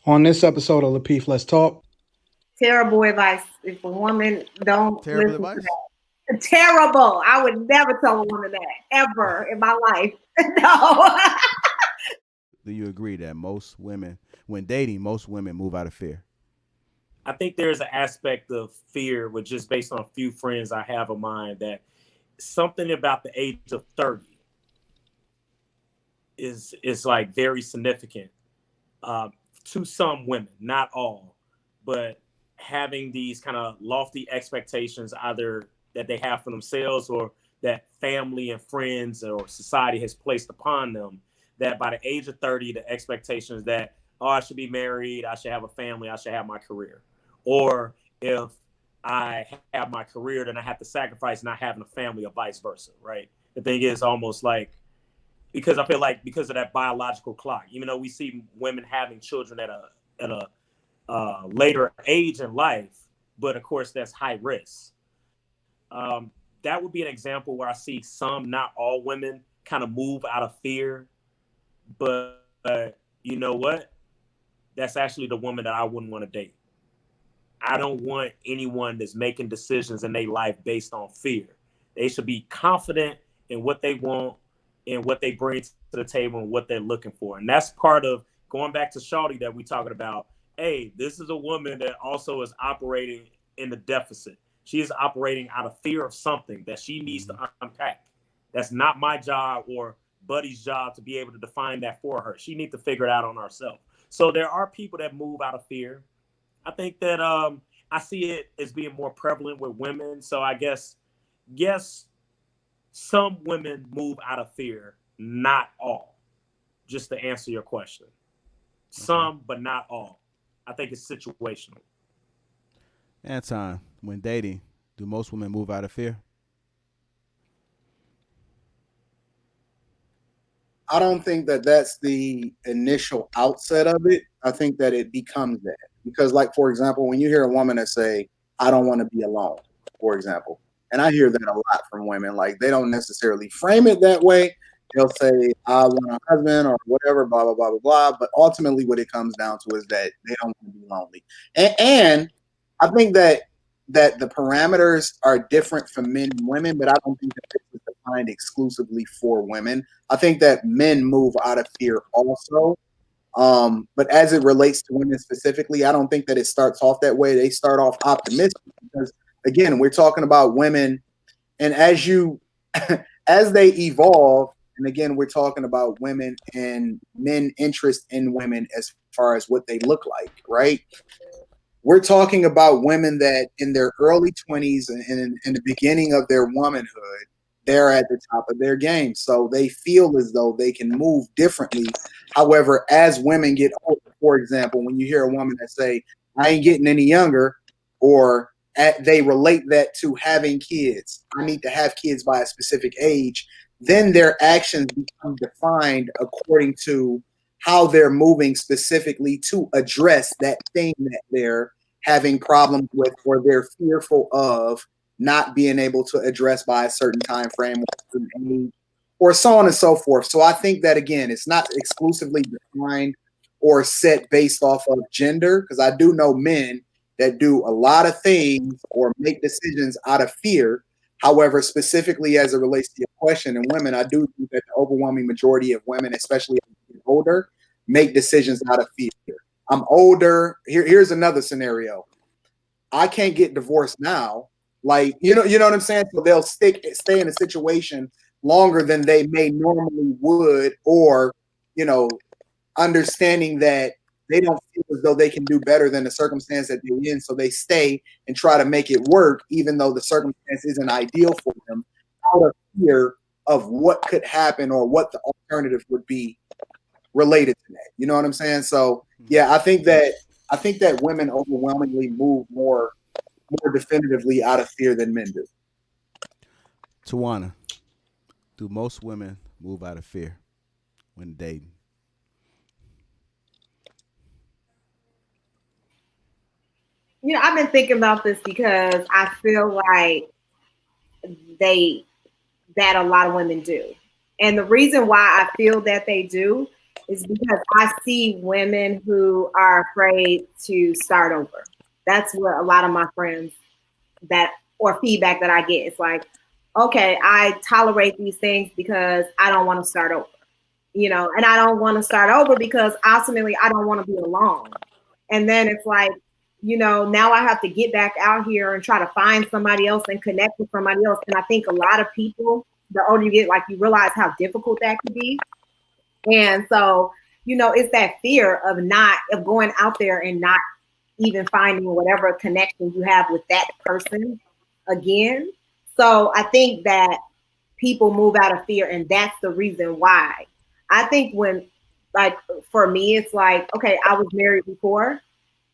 On this episode of Lapeef, Let's Talk. Terrible advice. If a woman don't Terrible listen to advice. that. Terrible. I would never tell a woman that ever in my life. No. Do you agree that most women, when dating, most women move out of fear? I think there's an aspect of fear, with just based on a few friends I have of mine, that something about the age of 30 is like very significant uh, to some women, not all, but having these kind of lofty expectations, either that they have for themselves or that family and friends or society has placed upon them, that by the age of 30, the expectations that, oh, I should be married, I should have a family, I should have my career. Or if I have my career, then I have to sacrifice not having a family, or vice versa, right? The thing is almost like, because I feel like because of that biological clock, even though we see women having children at a later age in life, but of course that's high risk. That would be an example where I see some, not all women, kind of move out of fear. But you know what? That's actually the woman that I wouldn't want to date. I don't want anyone that's making decisions in their life based on fear. They should be confident in what they want and what they bring to the table and what they're looking for. And that's part of going back to Shawty that we talking about. Hey, this is a woman that also is operating in the deficit. She is operating out of fear of something that she needs to unpack. That's not my job or Buddy's job to be able to define that for her. She needs to figure it out on herself. So there are people that move out of fear. I think that I see it as being more prevalent with women. So I guess yes, some women move out of fear, not all. Just to answer your question, Okay. some but not all. I think it's situational. Anton, when dating, do most women move out of fear? I don't think that that's the initial outset of it. I think that it becomes that because, like for example, when you hear a woman that say, "I don't want to be alone," for example, and I hear that a lot from women. Like they don't necessarily frame it that way. They'll say, "I want a husband" or whatever, blah blah blah blah blah. But ultimately, what it comes down to is that they don't want to be lonely. And I think that the parameters are different for men and women, but I don't think that this is defined exclusively for women. I think that men move out of fear also. But as it relates to women specifically, I don't think that it starts off that way. They start off optimistic because, again, we're talking about women, and as you, as they evolve, and again, we're talking about women and men interest in women as far as what they look like, right? We're talking about women that in their early 20s and in the beginning of their womanhood, they're at the top of their game. So they feel as though they can move differently. However, as women get older, for example, when you hear a woman that say, I ain't getting any younger, or they relate that to having kids. I need to have kids by a specific age. Then their actions become defined according to how they're moving specifically to address that thing that they're having problems with or they're fearful of not being able to address by a certain time frame or a certain age or so on and so forth. So I think that again, it's not exclusively defined or set based off of gender because I do know men that do a lot of things or make decisions out of fear. However, specifically as it relates to your question and women, I do think that the overwhelming majority of women, especially as they get older, make decisions out of fear. I'm older. Here's another scenario. I can't get divorced now. Like, you know what I'm saying? So they'll stay in a situation longer than they may normally would, or, you know, understanding that they don't feel as though they can do better than the circumstance that they're in. So they stay and try to make it work, even though the circumstance isn't ideal for them, out of fear of what could happen or what the alternative would be related to that. You know what I'm saying? So yeah, I think that women overwhelmingly move more definitively out of fear than men do. Tawana, do most women move out of fear when dating? I've been thinking about this because I feel like they that a lot of women do. And the reason why I feel that they do is because I see women who are afraid to start over. That's what a lot of my friends that or feedback that I get. It's like, okay, I tolerate these things because I don't want to start over, and I don't want to start over because ultimately I don't want to be alone. And then it's like, now I have to get back out here and try to find somebody else and connect with somebody else. And I think a lot of people, the older you get, like you realize how difficult that could be. And so, it's that fear of going out there and not even finding whatever connection you have with that person again. So I think that people move out of fear, and that's the reason why. I think like for me, it's like, okay, I was married before.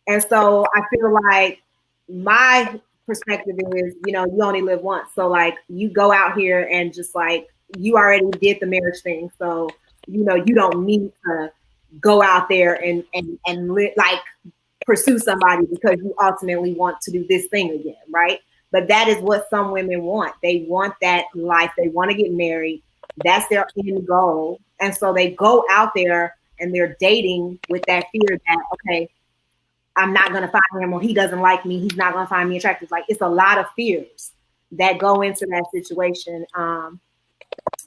And so I feel like my perspective is, you only live once. So like you go out here and just like you already did the marriage thing. So, you don't need to go out there and like pursue somebody because you ultimately want to do this thing again, right? But that is what some women want. They want that life. They want to get married. That's their end goal. And so they go out there and they're dating with that fear that, okay, I'm not going to find him, or he doesn't like me. He's not going to find me attractive. Like, it's a lot of fears that go into that situation.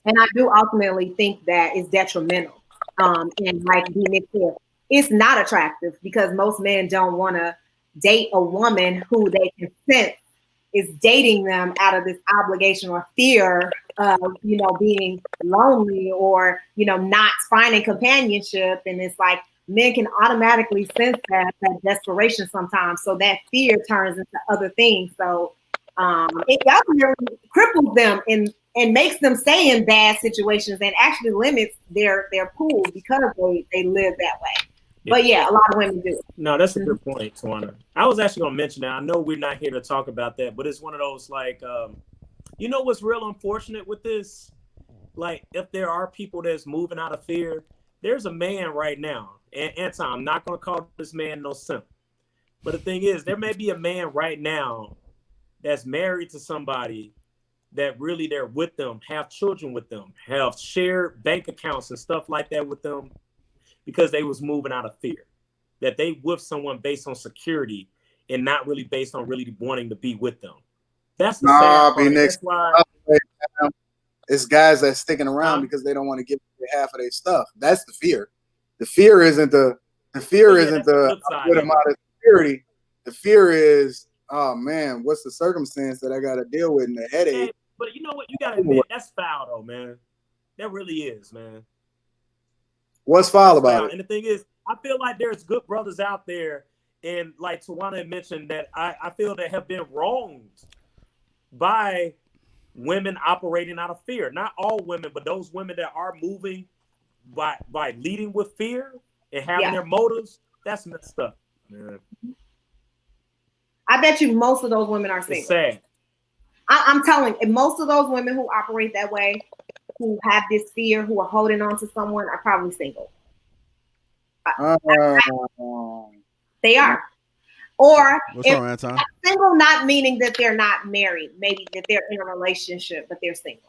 And I do ultimately think that it's detrimental. And like being clear, it's not attractive because most men don't want to date a woman who they can sense is dating them out of this obligation or fear of, being lonely or, not finding companionship. And it's like men can automatically sense that desperation sometimes. So that fear turns into other things. So it ultimately cripples them and makes them stay in bad situations and actually limits their pool because they live that way. But yeah, a lot of women do. No, that's a good point, Tawana. I was actually gonna mention that. I know we're not here to talk about that, but it's one of those like, what's real unfortunate with this? Like, if there are people that's moving out of fear, there's a man right now, and Anton, I'm not gonna call this man no simp, but the thing is, there may be a man right now that's married to somebody that really they're with them, have children with them, have shared bank accounts and stuff like that with them, because they was moving out of fear, that they with someone based on security and not really based on really wanting to be with them. That's the sad part. That's why it's guys that's sticking around because they don't want to give half of their stuff. That's the fear. The fear isn't the good amount of security. The fear is, oh man, what's the circumstance that I got to deal with and the headache? Yeah, but you know what? You got to admit, that's foul though, man. That really is, man. What's foul about it? And the thing is, I feel like there's good brothers out there, and like Tawana mentioned, that I feel that have been wronged by women operating out of fear. Not all women, but those women that are moving by leading with fear and having their motives. That's messed up, man. I bet you most of those women are single. It's sad. I'm telling you, most of those women who operate that way, who have this fear, who are holding on to someone, are probably single. They are. Or what's wrong, Anton? Single, not meaning that they're not married, maybe that they're in a relationship, but they're single.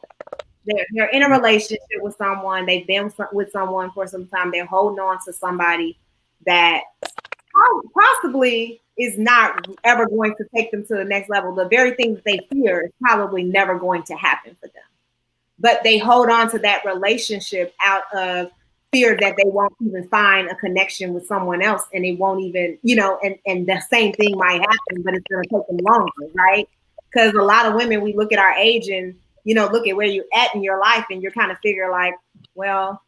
They're in a relationship with someone. They've been with someone for some time. They're holding on to somebody that possibly is not ever going to take them to the next level. The very thing that they fear is probably never going to happen for them. But they hold on to that relationship out of fear that they won't even find a connection with someone else, and they won't even, and the same thing might happen, but it's going to take them longer, right? Because a lot of women, we look at our age and, look at where you're at in your life, and you're kind of figure like, well,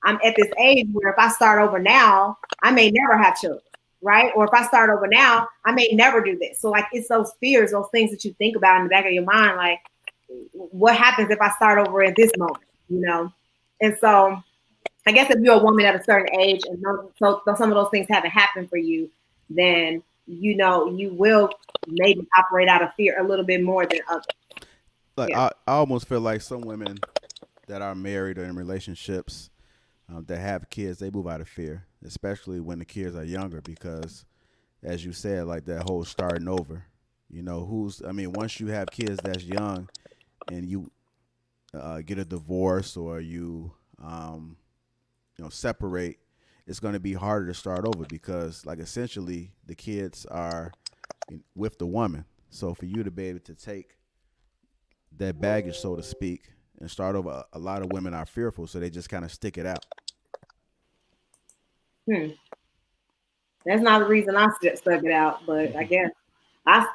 I'm at this age where if I start over now, I may never have children, right? Or if I start over now, I may never do this. So like, it's those fears, those things that you think about in the back of your mind, like, what happens if I start over at this moment, And so I guess if you're a woman at a certain age and so some of those things haven't happened for you, then, you will maybe operate out of fear a little bit more than others. Like, I almost feel like some women that are married or in relationships that have kids, they move out of fear, especially when the kids are younger, because as you said, like that whole starting over, once you have kids that's young and you get a divorce or you separate, it's going to be harder to start over because, like, essentially the kids are with the woman. So for you to be able to take that baggage, so to speak, and start over, a lot of women are fearful, so they just kind of stick it out. That's not the reason I stuck it out, but I guess I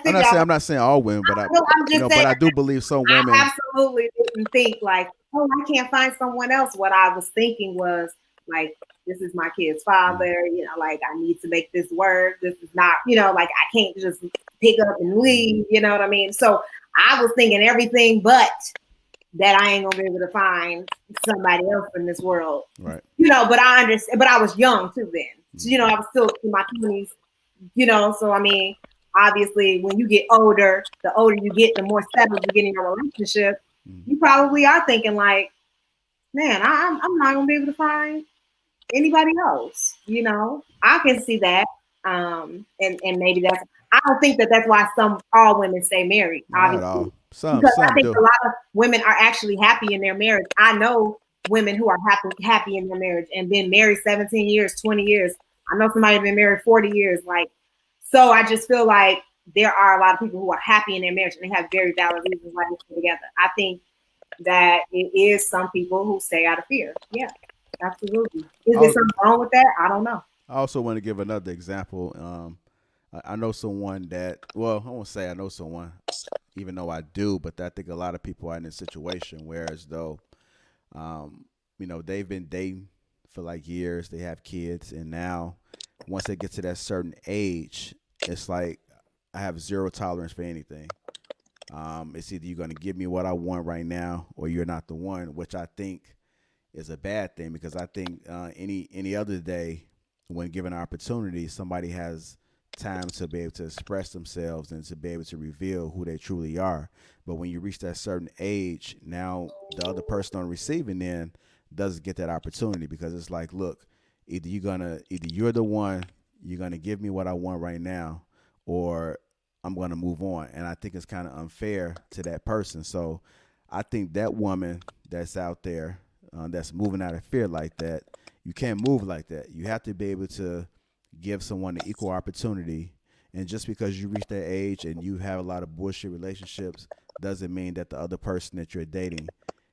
I'm not saying all women, but I'm just saying, but I do believe some women. I absolutely didn't think like, oh, I can't find someone else. What I was thinking was like, this is my kid's father. Like I need to make this work. This is not, like I can't just pick up and leave. You know what I mean? So I was thinking everything but that I ain't gonna be able to find somebody else in this world. Right. But I understand, but I was young too then. So, I was still in my 20s, so I mean, obviously when you get older, the older you get, the more settled you get in your relationship. You probably are thinking like, man, I'm not gonna be able to find anybody else. I can see that. And maybe that's, I don't think that's why all women stay married, obviously. Because I think a lot of women are actually happy in their marriage. I know women who are happy in their marriage and been married 17 years, 20 years. I know somebody been married 40 years. So I just feel like there are a lot of people who are happy in their marriage and they have very valid reasons why they stay together. I think that it is some people who stay out of fear. Yeah, absolutely. Is there something wrong with that? I don't know. I also want to give another example. I know someone that, well, I won't say I know someone, even though I do, but I think a lot of people are in a situation where as though, they've been dating for like years, they have kids, and now once they get to that certain age, it's like I have zero tolerance for anything. It's either you're going to give me what I want right now or you're not the one, which I think is a bad thing because I think any other day when given an opportunity, somebody has time to be able to express themselves and to be able to reveal who they truly are. But when you reach that certain age, now the other person on the receiving end doesn't get that opportunity because it's like, look, either you're the one, you're gonna give me what I want right now, or I'm gonna move on. And I think it's kind of unfair to that person. So I think that woman that's out there that's moving out of fear like that, you can't move like that. You have to be able to give someone an equal opportunity. And just because you reach that age and you have a lot of bullshit relationships doesn't mean that the other person that you're dating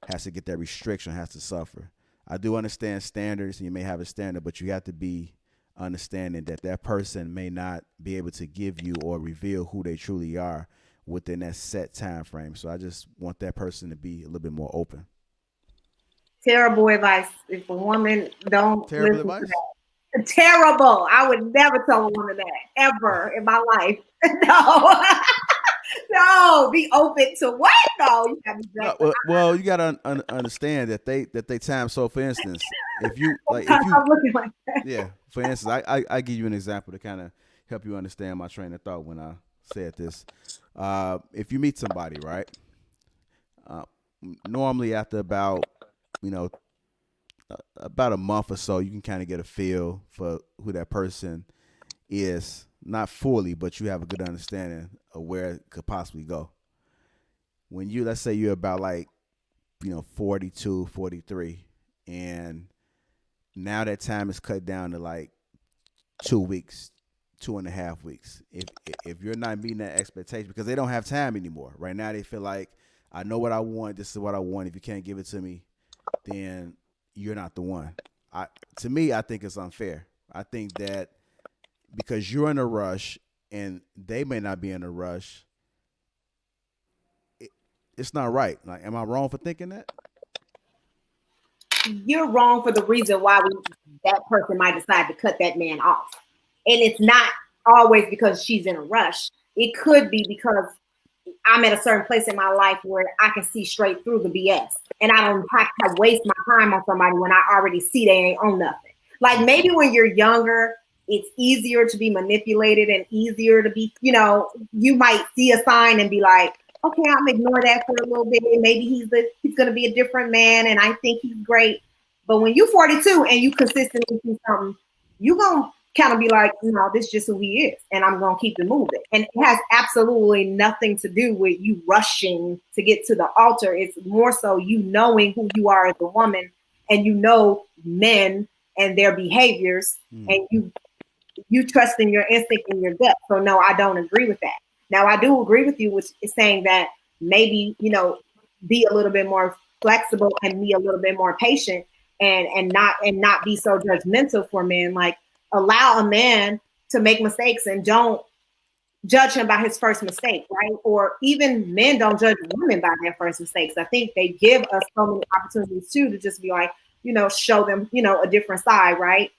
has to get that restriction, has to suffer. I do understand standards, and you may have a standard, but you have to be understanding that that person may not be able to give you or reveal who they truly are within that set time frame. So I just want that person to be a little bit more open. Terrible advice. If a woman don't Terrible listen advice? to that. Terrible. I would never tell a woman that ever in my life. No. No, be open to what? No, you gotta be well, you gotta understand that they time. So, for instance, if you I'm looking like that. yeah, for instance, I give you an example to kind of help you understand my train of thought when I said this. If you meet somebody, right? Normally after about about a month or so, you can kind of get a feel for who that person is. Not fully, but you have a good understanding of where it could possibly go. When let's say you're about 42, 43, and now that time is cut down to 2 weeks, 2.5 weeks. If you're not meeting that expectation, because they don't have time anymore. Right now they feel like, I know what I want, this is what I want. If you can't give it to me, then you're not the one. To me, I think it's unfair. I think that because you're in a rush and they may not be in a rush, it's not right. Am I wrong for thinking that? You're wrong for the reason why that person might decide to cut that man off. And it's not always because she's in a rush. It could be because I'm at a certain place in my life where I can see straight through the BS. And I don't have to waste my time on somebody when I already see they ain't on nothing. Maybe when you're younger, it's easier to be manipulated and easier to be, you might see a sign and be like, okay, I'm ignore that for a little bit. Maybe he's going to be a different man and I think he's great. But when you're 42 and you consistently see something, you're going to kind of be like, no, this is just who he is. And I'm going to keep it moving. And it has absolutely nothing to do with you rushing to get to the altar. It's more so you knowing who you are as a woman and you know men and their behaviors, and you trust in your instinct and your gut. So no, I don't agree with that. Now I do agree with you, which is saying that maybe, you know, be a little bit more flexible and be a little bit more patient and not be so judgmental for men. Like allow a man to make mistakes and don't judge him by his first mistake, right? Or even men don't judge women by their first mistakes. I think they give us so many opportunities too to just be like, you know, show them, you know, a different side, right?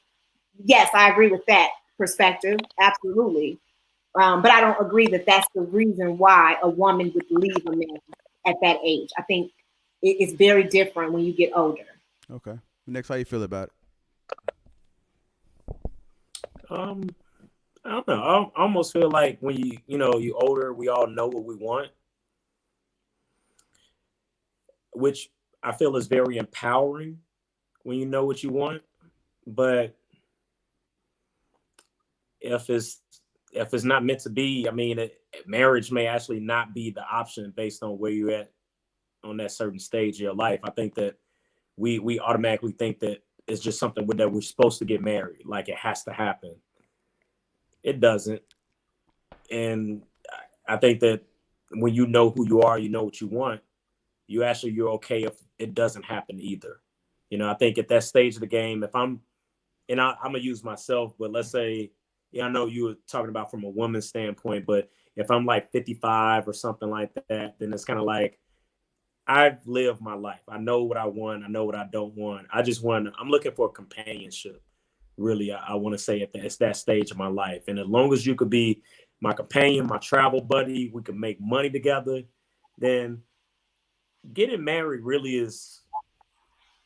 Yes, I agree with that perspective, absolutely. But I don't agree that that's the reason why a woman would leave a man at that age. I think it's very different when you get older. Okay. Next, how you feel about it? I don't know. I almost feel like when you older, we all know what we want, which I feel is very empowering when you know what you want. But if it's not meant to be, I mean, marriage may actually not be the option based on where you're at on that certain stage of your life. I think that we automatically think that it's just something that we're supposed to get married, like it has to happen. It doesn't. And I think that when you know who you are, you know what you want, you're okay if it doesn't happen either. You know, I think at that stage of the game, if I'm gonna use myself, but let's say, I know you were talking about from a woman's standpoint, but if I'm like 55 or something like that, then it's kind of like I've lived my life. I know what I want. I know what I don't want. I'm looking for companionship. Really, I want to say it's that stage of my life. And as long as you could be my companion, my travel buddy, we could make money together, then getting married really is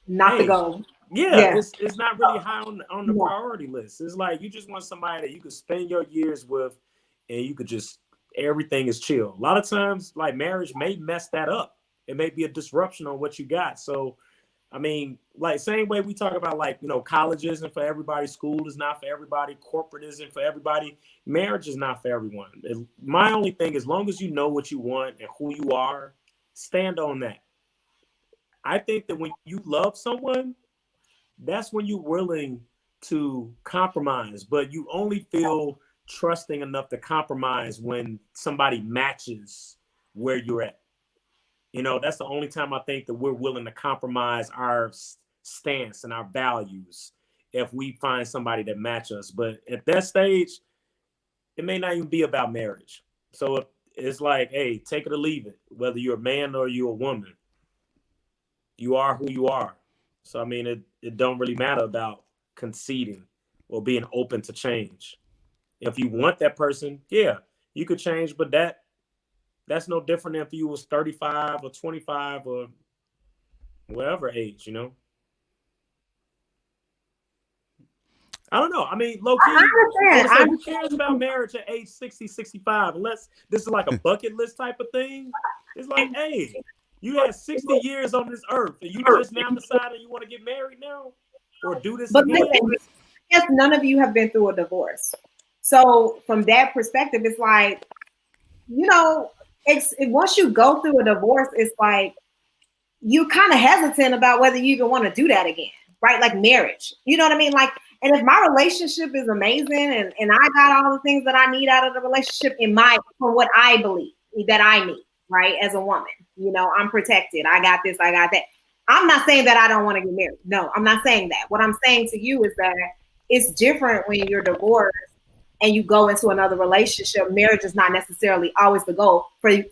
not the goal. Yeah, it's not really high on the No. priority list. It's like you just want somebody that you could spend your years with, and you could just everything is chill. A lot of times, like marriage may mess that up. It may be a disruption on what you got. So I mean, like same way we talk about like, college isn't for everybody, school is not for everybody, corporate isn't for everybody, marriage is not for everyone. My only thing, as long as you know what you want and who you are, stand on that. I think that when you love someone, that's when you're willing to compromise, but you only feel trusting enough to compromise when somebody matches where you're at. That's the only time I think that we're willing to compromise our stance and our values if we find somebody that matches us. But at that stage, it may not even be about marriage. So it's like, hey, take it or leave it. Whether you're a man or you're a woman, you are who you are. So, I mean, it don't really matter about conceding or being open to change. If you want that person, yeah, you could change, but that's no different than if you was 35 or 25 or whatever age, I don't know. I mean, low key, who cares about marriage at age 60, 65? Unless this is like a bucket list type of thing. It's like, hey, you had 60 years on this earth and you just now decided you want to get married now or do this again? Listen, yes, none of you have been through a divorce. So from that perspective, it's like, once you go through a divorce, it's like you kind of hesitant about whether you even want to do that again, right? Like marriage, you know what I mean? Like, and if my relationship is amazing and I got all the things that I need out of the relationship from what I believe that I need, right? As a woman, I'm protected. I got this, I got that. I'm not saying that I don't want to get married. No, I'm not saying that. What I'm saying to you is that it's different when you're divorced and you go into another relationship. Marriage is not necessarily always the goal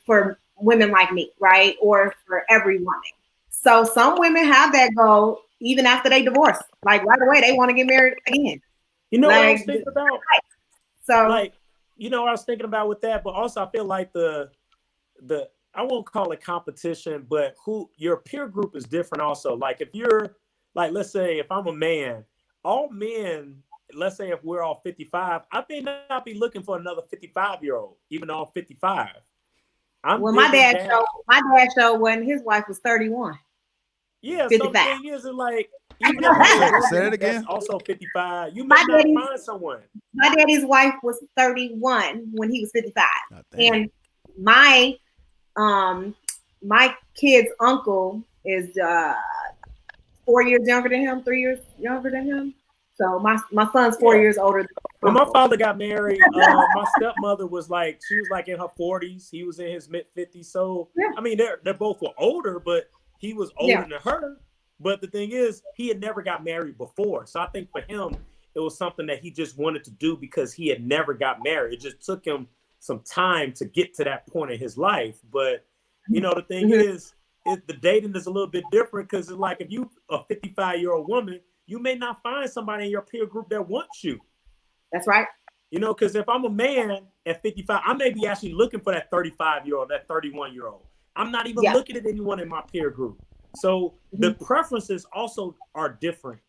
for women like me, right? Or for every woman. So some women have that goal even after they divorce. Like right away, they want to get married again. What I was thinking about? So, what I was thinking about with that, but also I feel like the I won't call it competition, but your peer group is different also. Like if you're like, let's say if I'm a man, all men, let's say if we're all 55, I may not be looking for another 55-year-old, even though I'm 55. My dad showed when his wife was 31. Yeah, 55. So the thing is, like, even if say it again. That's also 55. You might not find someone. My daddy's wife was 31 when he was 55, and my kid's uncle is 4 years younger than him, 3 years younger than him. So my son's 4 years older. When my father got married, my stepmother was like, she was like in her 40s. He was in his mid 50s. So I mean, they're both were older, but he was older than her. But the thing is, he had never got married before. So I think for him, it was something that he just wanted to do because he had never got married. It just took him some time to get to that point in his life. But you know, the thing is, the dating is a little bit different because it's like if you a 55-year-old woman, you may not find somebody in your peer group that wants you. That's right. You know, because if I'm a man at 55, I may be actually looking for that 35-year-old, that 31-year-old. I'm not even looking at anyone in my peer group. So the preferences also are different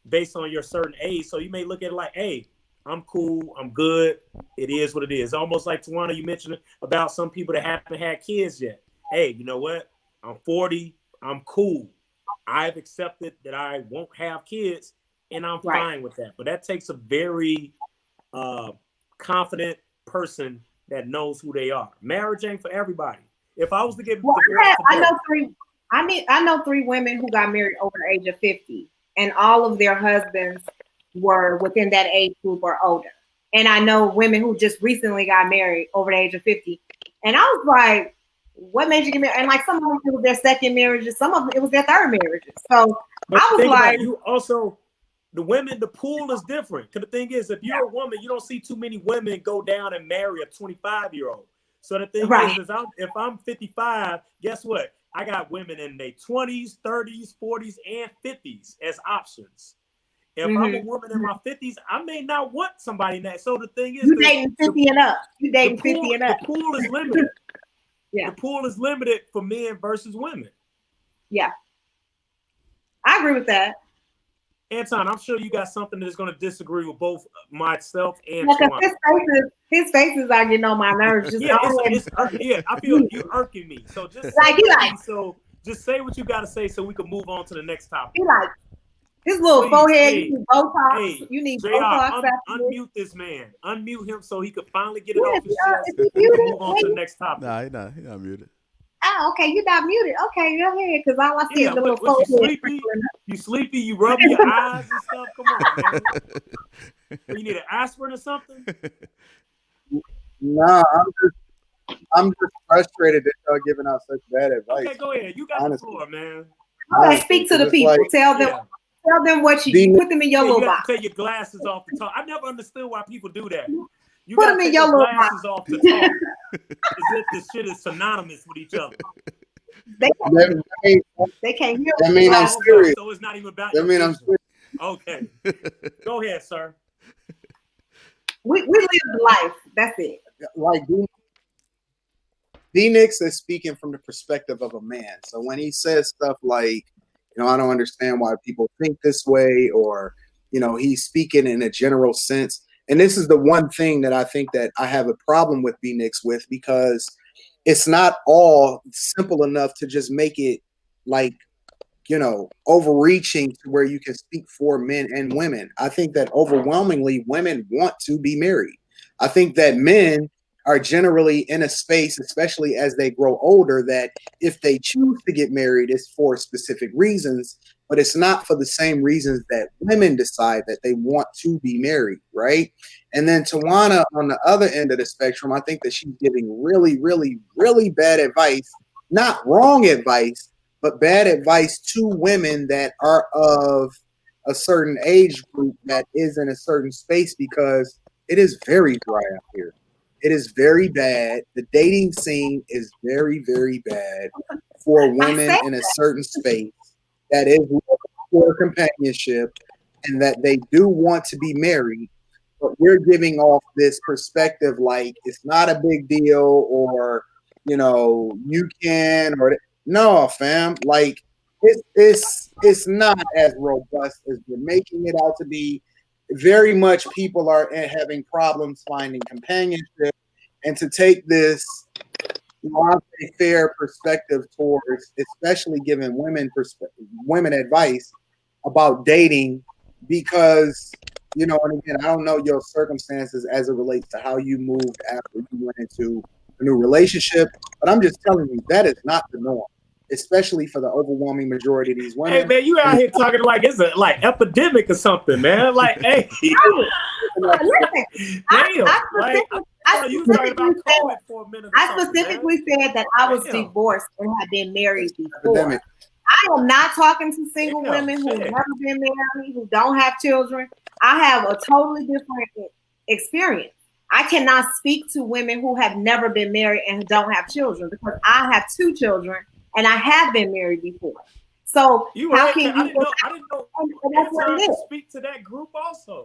based on your certain age. So you may look at it like, hey, I'm cool, I'm good. It is what it is. Almost like Tawana, you mentioned about some people that haven't had kids yet. Hey, you know what? I'm 40, I'm cool. I've accepted that I won't have kids, and I'm fine with that. But that takes a very confident person that knows who they are. Marriage ain't for everybody. If I was to get I know three women who got married over the age of 50, and all of their husbands were within that age group or older. And I know women who just recently got married over the age of 50. And I was like, what made you get married? And like some of them, it was their second marriages. Some of them, it was their third marriages. So I was like, you also, the women, the pool is different. Because the thing is, if you're a woman, you don't see too many women go down and marry a 25-year-old. So the thing is if I'm 55, guess what? I got women in their 20s, 30s, 40s, and 50s as options. If I'm a woman in my 50s, I may not want somebody in that. So the thing is, you dating 50 and up. You dating 50 and up. The pool is limited. The pool is limited for men versus women. Yeah. I agree with that. Anton, I'm sure you got something that's going to disagree with both myself and his faces are getting on my nerves. Just I feel you irking me. So just just say what you got to say so we can move on to the next topic. He like his little forehead. You need Botox. You need Botox. Unmute this man. Unmute him so he could finally get it off his chest. We can move on to the next topic. Nah, he's not muted. Oh, okay, you're not muted. Okay, go ahead, because all I see is the little forehead. You sleepy? You rubbing your eyes and stuff? Come on, man. You need an aspirin or something? Nah, I'm just frustrated that y'all giving out such bad advice. Okay, go ahead. You got the floor, man. Okay, speak to the people. Tell them what you put them in your little box. You take your glasses off the top. I never understood why people do that. You put them in your little glasses off the top. As if this shit is synonymous with each other. They can't hear. I mean, I'm serious. So it's not even about. I mean, I'm serious. Okay, go ahead, sir. We live the life. That's it. Like D-Nix is speaking from the perspective of a man. So when he says stuff like, I don't understand why people think this way, or, he's speaking in a general sense. And this is the one thing that I think that I have a problem with D-Nix with, because it's not all simple enough to just make it like, overreaching to where you can speak for men and women. I think that overwhelmingly women want to be married. I think that men are generally in a space, especially as they grow older, that if they choose to get married, it's for specific reasons, but it's not for the same reasons that women decide that they want to be married, right? And then Tawana, on the other end of the spectrum, I think that she's giving really, really, really bad advice, not wrong advice, but bad advice to women that are of a certain age group that is in a certain space, because it is very dry out here. It is very bad. The dating scene is very, very bad for women in a certain space that is for companionship and that they do want to be married, but we're giving off this perspective like it's not a big deal, or, you can, or no, fam, like it's not as robust as we're making it out to be. Very much people are having problems finding companionship, and to take this fair perspective towards, especially giving women advice about dating, because and again, I don't know your circumstances as it relates to how you moved after you went into a new relationship, but I'm just telling you that is not the norm. especially for the overwhelming majority of these Hey women. man, you out here talking like it's a like epidemic or something, man. Like, hey, Listen, damn, like I you was talking about specifically COVID for a minute. Or something, specifically said that I was Damn. divorced and had been married before. Epidemic. I am not talking to single Damn, women who've shit. never been married, who don't have children. I have a totally different experience. I cannot speak to women who have never been married and don't have children because I have 2 children and I have been married before. So You how right, can man. you? I didn't know. And that's what it is. Speak to that group also.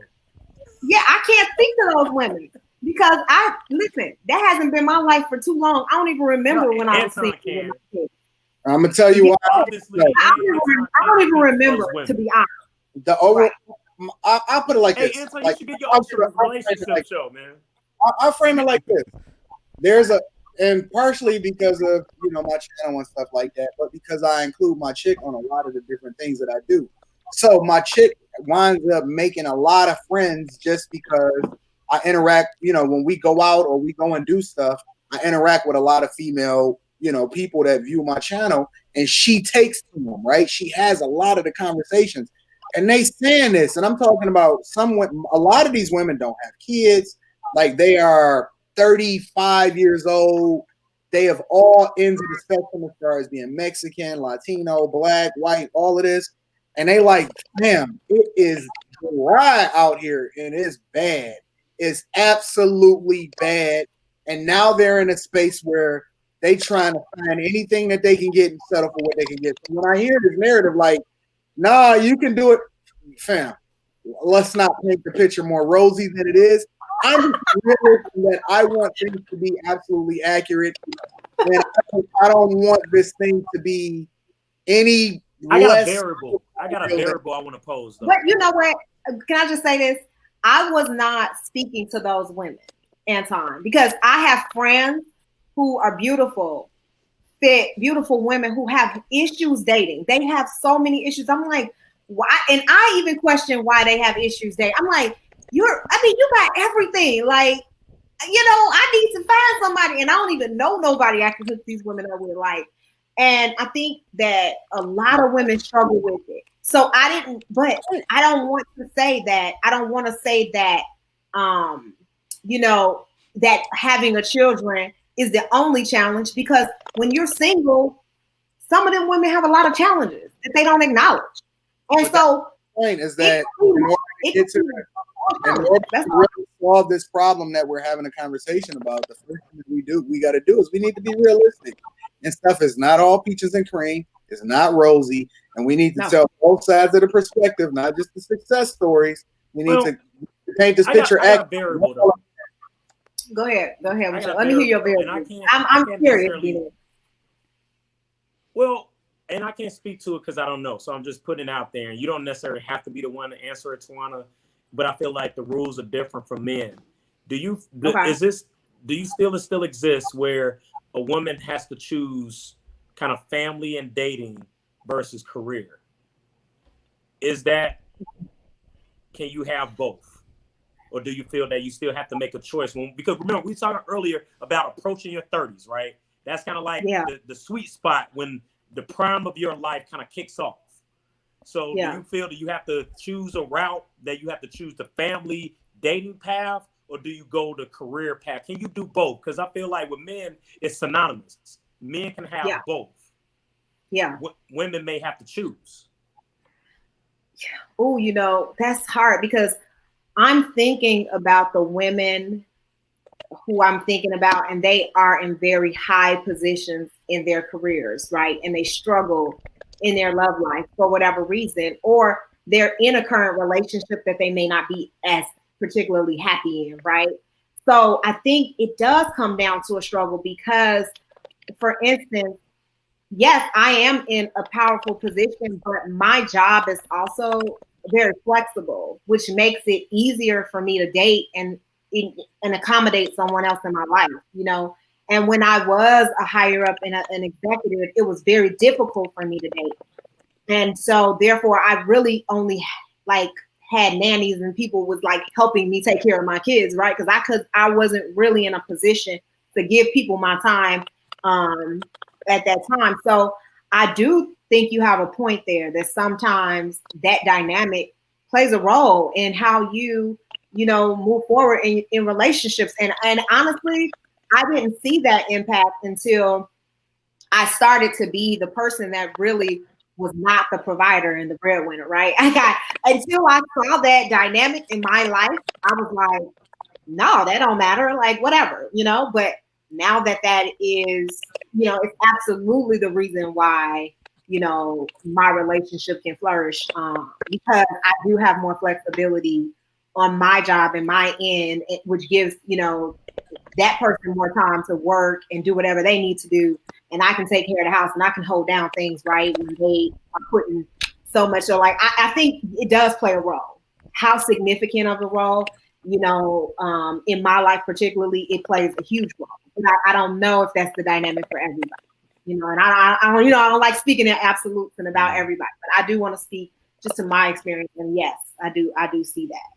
Yeah, I can't speak to those women because listen. That hasn't been my life for too long. I don't even remember when I was single with my kids. I'm gonna tell you why. Obviously, I don't even remember, to be honest. The over. Right. I'll put it like Hey, this. Anton, Like, you should get your own relationship show, man. I'll frame it like this. There's and partially because of my channel and stuff like that, but because I include my chick on a lot of the different things that I do. So my chick winds up making a lot of friends just because I interact. When we go out or we go and do stuff, I interact with a lot of female, people that view my channel, and she takes to them, right? She has a lot of the conversations. And they saying this, and I'm talking about a lot of these women don't have kids. Like they are 35 years old. They have all ends of the spectrum as far as being Mexican, Latino, black, white, all of this. And they like, damn, it is dry out here and it's bad. It's absolutely bad. And now they're in a space where they trying to find anything that they can get and settle for what they can get. So when I hear this narrative, like, nah, you can do it, fam. Let's not paint the picture more rosy than it is. I'm just realizing that I want things to be absolutely accurate, and I don't want this thing to be any less. I got a variable I want to pose, though. But you know what? Can I just say this? I was not speaking to those women, Anton, because I have friends who are beautiful, fit, beautiful women who have issues dating. They have so many issues. I'm like, why? And I even question why they have issues dating. I'm like, you got everything. Like, I need to find somebody, and I don't even know nobody I can hook these women up with. Like, and I think that a lot of women struggle with it. So I don't want to say that. I don't want to say that, that having a children is the only challenge, because when you're single, some of them women have a lot of challenges that they don't acknowledge. And so the point is that in order to really solve this problem that we're having a conversation about, the first thing we got to do is we need to be realistic. And stuff is not all peaches and cream. It's not rosy. And we need to tell both sides of the perspective, not just the success stories. We need to paint this picture. Go ahead. Let me hear your variable. I'm curious. Well, and I can't speak to it because I don't know. So I'm just putting it out there. And you don't necessarily have to be the one to answer it, Tawana. But I feel like the rules are different for men. Do you still exist where a woman has to choose kind of family and dating versus career? Can you have both? Or do you feel that you still have to make a choice? Because remember, we talked earlier about approaching your 30s, right? That's kind of like the sweet spot when the prime of your life kind of kicks off. So do you feel that you have to choose a route, that you have to choose the family dating path, or do you go the career path? Can you do both? Because I feel like with men, it's synonymous. Men can have both. Yeah. Women may have to choose. Oh, that's hard, because I'm thinking about the women who I'm thinking about, and they are in very high positions in their careers, right? And they struggle in their love life for whatever reason, or they're in a current relationship that they may not be as particularly happy in, right? So I think it does come down to a struggle because, for instance, yes, I am in a powerful position, but my job is also very flexible, which makes it easier for me to date and accommodate someone else in my life, And when I was a higher up and an executive, it was very difficult for me to date. And so therefore I really only had nannies and people was helping me take care of my kids, right? Because I wasn't really in a position to give people my time at that time. So I do think you have a point there that sometimes that dynamic plays a role in how you move forward in relationships. And honestly, I didn't see that impact until I started to be the person that really was not the provider and the breadwinner, right? Until I saw that dynamic in my life, I was like, no, that don't matter. Like, whatever, but now that is, it's absolutely the reason why, my relationship can flourish, because I do have more flexibility on my job and my end, which gives, that person more time to work and do whatever they need to do. And I can take care of the house and I can hold down things, right? When they are putting so much. So like, I think it does play a role. How significant of a role, in my life particularly, it plays a huge role. And I don't know if that's the dynamic for everybody, and I don't like speaking in absolutes and about everybody, but I do want to speak just to my experience. And yes, I do see that.